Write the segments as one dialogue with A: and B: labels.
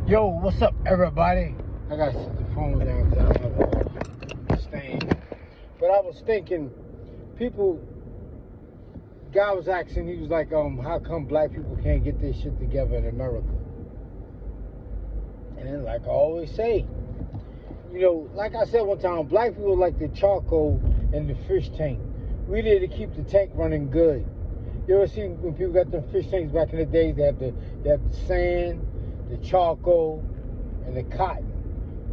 A: Yo, what's up, everybody? I gotta set the phone down because I have a stain. But I was thinking, guy was asking, he was like, how come black people can't get their shit together in America? And like I always say, like I said one time, black people like the charcoal in the fish tank. We need to keep the tank running good. You ever see when people got them fish tanks back in the days? They have the sand, the charcoal, and the cotton.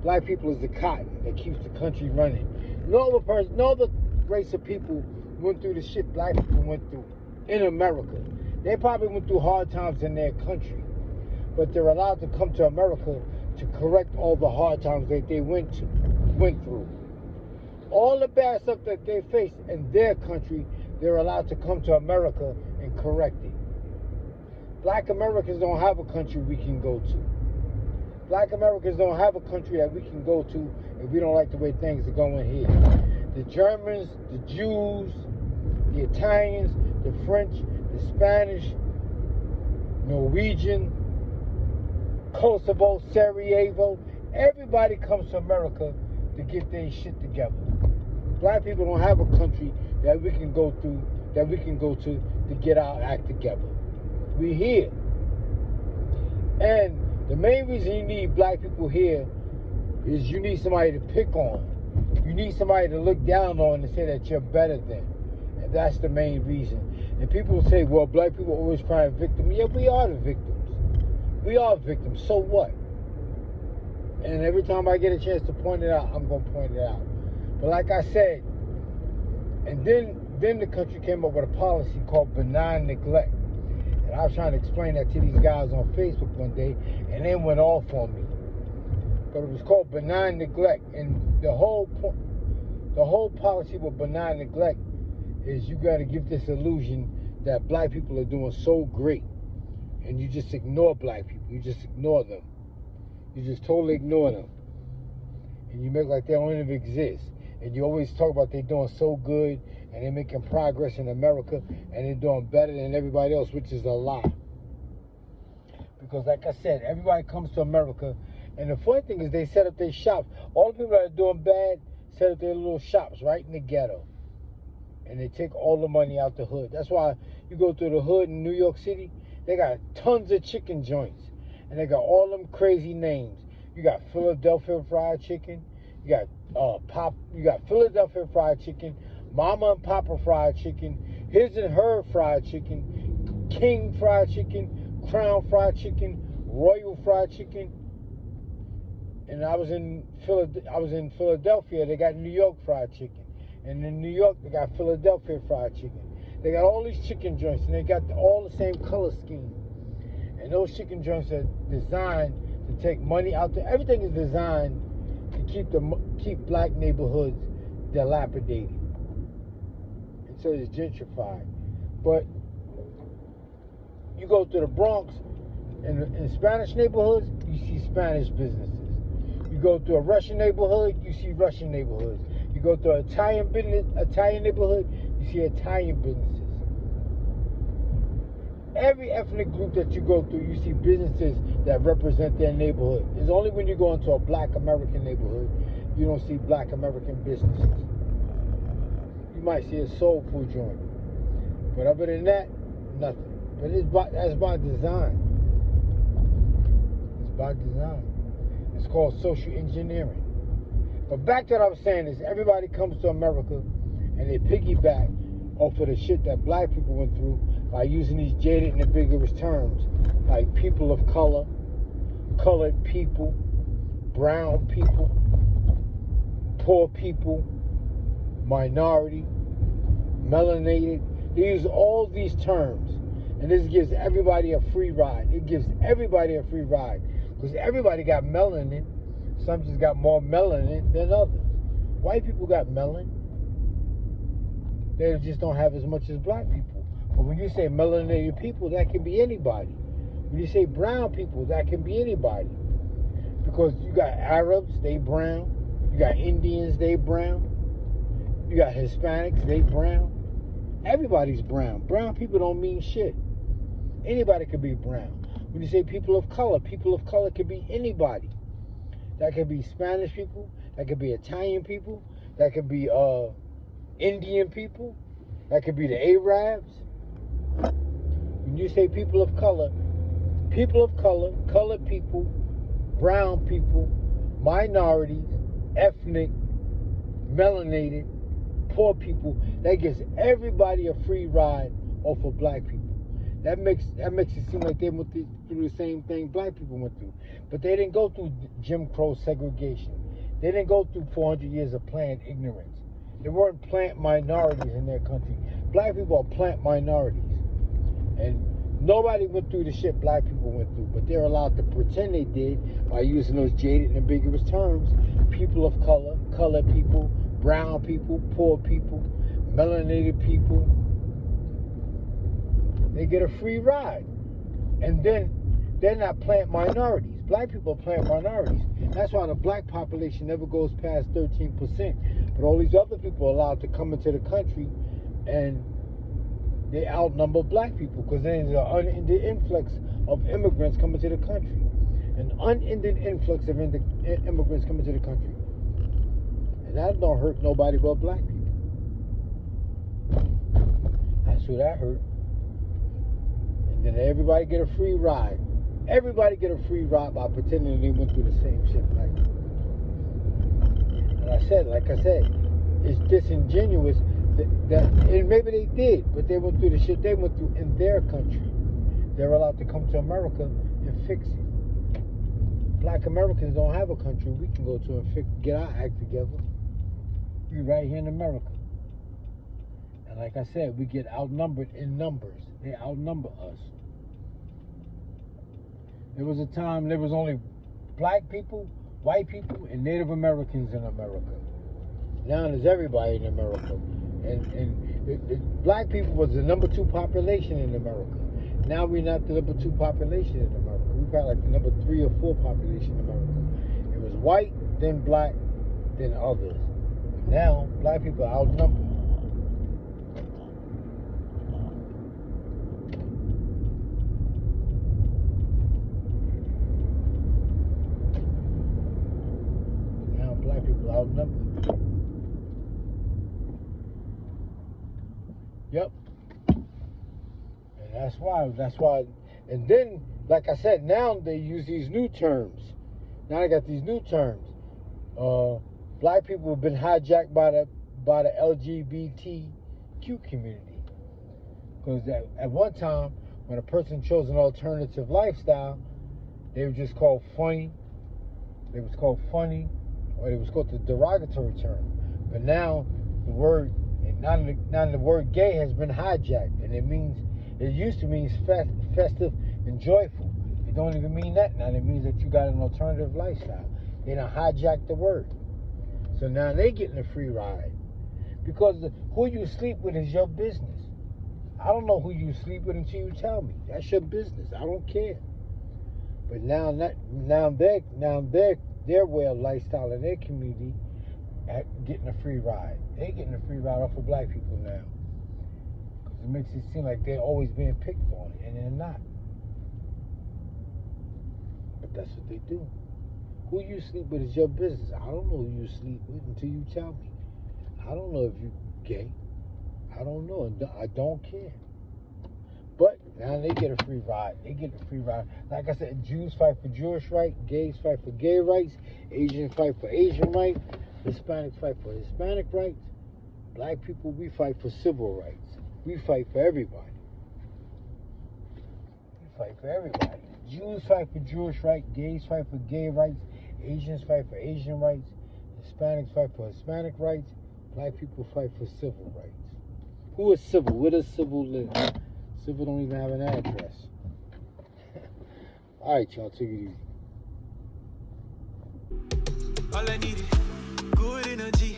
A: Black people is the cotton that keeps the country running. No other race of people went through the shit black people went through in America. They probably went through hard times in their country, but they're allowed to come to America to correct all the hard times that they went through. All the bad stuff that they faced in their country, they're allowed to come to America and correct it. Black Americans don't have a country we can go to. Black Americans don't have a country that we can go to if we don't like the way things are going here. The Germans, the Jews, the Italians, the French, the Spanish, Norwegian, Kosovo, Sarajevo, everybody comes to America to get their shit together. Black people don't have a country that we can go to get our act together. We here. And the main reason you need black people here is you need somebody to pick on. You need somebody to look down on and say that you're better than. And that's the main reason. And people say, well, black people always crying victim. Yeah, we are the victims. We are victims. So what? And every time I get a chance to point it out, I'm going to point it out. But like I said, and then the country came up with a policy called benign neglect. And I was trying to explain that to these guys on Facebook one day, and they went off on me. But it was called benign neglect. And the whole policy with benign neglect is you got to give this illusion that black people are doing so great. And you just ignore black people. You just ignore them. You just totally ignore them. And you make like they don't even exist. And you always talk about they doing so good and they're making progress in America and they're doing better than everybody else, which is a lie. Because like I said, everybody comes to America, and the funny thing is they set up their shops. All the people that are doing bad set up their little shops right in the ghetto. And they take all the money out the hood. That's why you go through the hood in New York City, they got tons of chicken joints. And they got all them crazy names. You got Philadelphia fried chicken. You got You got Philadelphia fried chicken, Mama and Papa fried chicken, His and Her fried chicken, King fried chicken, Crown fried chicken, Royal fried chicken. And I was in Philadelphia. They got New York fried chicken, and in New York they got Philadelphia fried chicken. They got all these chicken joints, and they got all the same color scheme. And those chicken joints are designed to take money out there. Everything is designed to keep black neighborhoods dilapidated. And so it's gentrified. But you go to the Bronx, in Spanish neighborhoods, you see Spanish businesses. You go to a Russian neighborhood, you see Russian neighborhoods. You go to an Italian neighborhood, you see Italian businesses. Every ethnic group that you go through, you see businesses that represent their neighborhood. It's only when you go into a black American neighborhood, you don't see black American businesses. You might see a soul food joint. But other than that, nothing. But that's by design. It's by design. It's called social engineering. But back to what I was saying is everybody comes to America and they piggyback off of the shit that black people went through by using these jaded and ambiguous terms like people of color, colored people, brown people, poor people, minority, melanated. They use all these terms, and this gives everybody a free ride. It gives everybody a free ride because everybody got melanin. Some just got more melanin than others. White people got melanin. They just don't have as much as black people. But when you say melanated people, that can be anybody. When you say brown people, that can be anybody. Because you got Arabs, they brown. You got Indians, they brown. You got Hispanics, they brown. Everybody's brown. Brown people don't mean shit. Anybody could be brown. When you say people of color could be anybody. That could be Spanish people, that could be Italian people, that could be Indian people, that could be the Arabs. When you say people of color, colored people, brown people, minorities, ethnic, melanated, poor people, that gives everybody a free ride off of black people. That makes it seem like they went through the same thing black people went through. But they didn't go through Jim Crow segregation. They didn't go through 400 years of plant ignorance. There weren't plant minorities in their country. Black people are plant minorities. And nobody went through the shit black people went through, but they're allowed to pretend they did by using those jaded and ambiguous terms. People of color, colored people, brown people, poor people, melanated people. They get a free ride. And then they're not plant minorities. Black people are plant minorities. That's why the black population never goes past 13%. But all these other people are allowed to come into the country and they outnumber black people because there's an unending influx of immigrants coming to the country. An unending influx of immigrants coming to the country. And that don't hurt nobody but black people. That's who that hurt. And then everybody get a free ride. Everybody get a free ride by pretending they went through the same shit like that. And like I said, it's disingenuous that and maybe they did, but they went through the shit they went through in their country. They're allowed to come to America and fix it. Black Americans don't have a country we can go to and get our act together. We right here in America. And like I said, we get outnumbered in numbers. They outnumber us. There was a time there was only black people, white people, and Native Americans in America. Now there's everybody in America. And black people was the number 2 population in America. Now we're not the number 2 population in America. We're probably like the number 3 or 4 population in America. It was white, then black, then others. Now black people are outnumbered. Now black people are outnumbered. Yep. And that's why, and then, like I said, now they use these new terms. Now they got these new terms. Black people have been hijacked by the LGBTQ community. Because at one time, when a person chose an alternative lifestyle, they were just called funny. They was called funny, or it was called the derogatory term. But now the word gay has been hijacked, and it used to mean festive and joyful. It don't even mean that now. It means that you got an alternative lifestyle. They done hijacked the word. So now they getting a free ride. Because who you sleep with is your business. I don't know who you sleep with until you tell me. That's your business. I don't care. But now their way of lifestyle in their community getting a free ride. They getting a free ride off of black people now. Because it makes it seem like they're always being picked on, and they're not. But that's what they do. Who you sleep with is your business. I don't know who you sleep with until you tell me. I don't know if you're gay. I don't know. I don't care. But now they get a free ride. They get a free ride. Like I said, Jews fight for Jewish rights. Gays fight for gay rights. Asians fight for Asian rights. Hispanics fight for Hispanic rights. Black people, we fight for civil rights. We fight for everybody. We fight for everybody. Jews fight for Jewish rights. Gays fight for gay rights. Asians fight for Asian rights. Hispanics fight for Hispanic rights. Black people fight for civil rights. Who is civil? Where does civil live? Civil don't even have an address. All right, y'all, take it easy.
B: All I need is good energy.